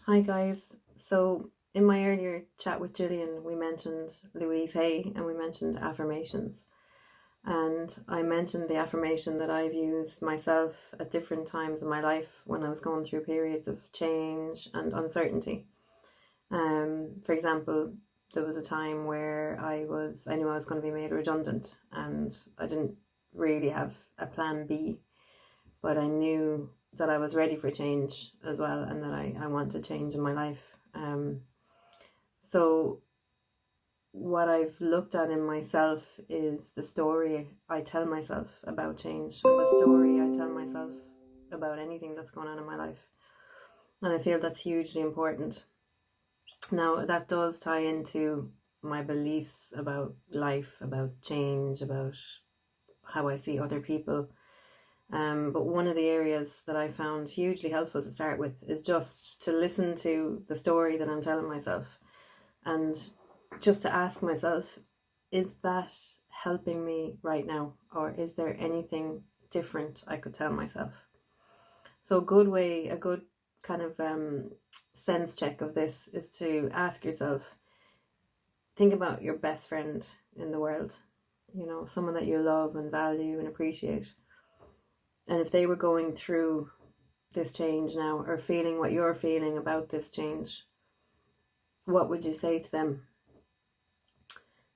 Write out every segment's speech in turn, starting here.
Hi guys. So in my earlier chat with Gillian, we mentioned Louise Hay and we mentioned affirmations. And I mentioned the affirmation that I've used myself at different times in my life when I was going through periods of change and uncertainty. For example, there was a time where I knew I was going to be made redundant and I didn't really have a plan B, but I knew that I was ready for change as well and that I wanted change in my life. So what I've looked at in myself is the story I tell myself about change and the story I tell myself about anything that's going on in my life. And I feel that's hugely important. Now, that does tie into my beliefs about life, about change, about how I see other people. But one of the areas that I found hugely helpful to start with is just to listen to the story that I'm telling myself and just to ask myself, is that helping me right now? Or is there anything different I could tell myself? So a good kind of sense check of this is to ask yourself, think about your best friend in the world, someone that you love and value and appreciate. And if they were going through this change now or feeling what you're feeling about this change, what would you say to them?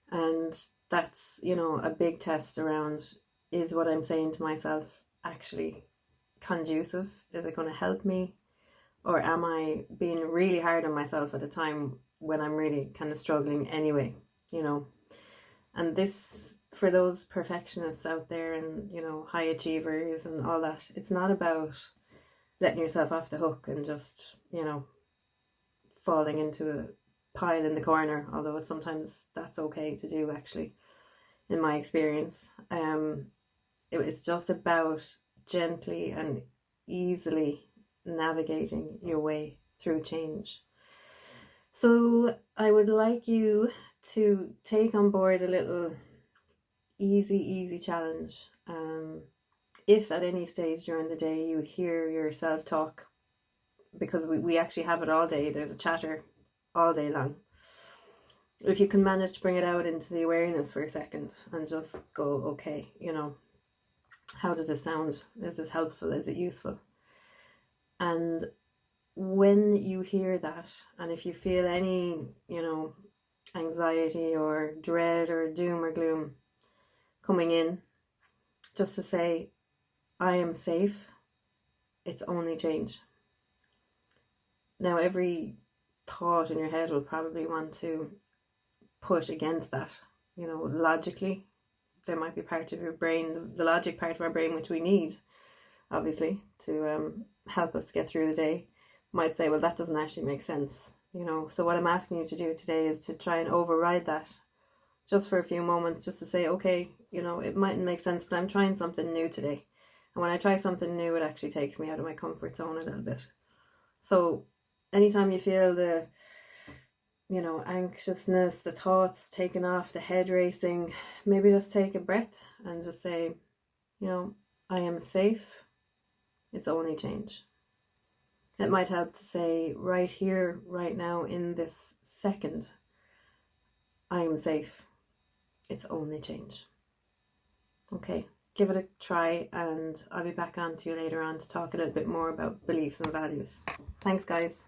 And that's, a big test around, is what I'm saying to myself actually conducive? Is it going to help me? Or am I being really hard on myself at a time when I'm really kind of struggling anyway, And this, for those perfectionists out there and, high achievers and all that, it's not about letting yourself off the hook and just, falling into a pile in the corner, although sometimes that's okay to do, actually, in my experience. It's just about gently and easily navigating your way through change. So I would like you to take on board a little easy challenge. If at any stage during the day you hear your self-talk, because we actually have it all day, there's a chatter all day long. If you can manage to bring it out into the awareness for a second and just go, okay, how does this sound? Is this helpful? Is it useful? And when you hear that, and if you feel any, anxiety or dread or doom or gloom coming in, just to say, I am safe. It's only change. Now, every thought in your head will probably want to push against that. Logically, there might be part of your brain, the logic part of our brain, which we need, obviously, to help us get through the day, might say, well, that doesn't actually make sense. So what I'm asking you to do today is to try and override that just for a few moments, just to say, okay, it mightn't make sense, but I'm trying something new today. And when I try something new, it actually takes me out of my comfort zone a little bit. So anytime you feel the, anxiousness, the thoughts taking off, the head racing, maybe just take a breath and just say, I am safe. It's only change. It might help to say, right here, right now, in this second, I am safe. It's only change. Okay, give it a try, and I'll be back on to you later on to talk a little bit more about beliefs and values. Thanks, guys.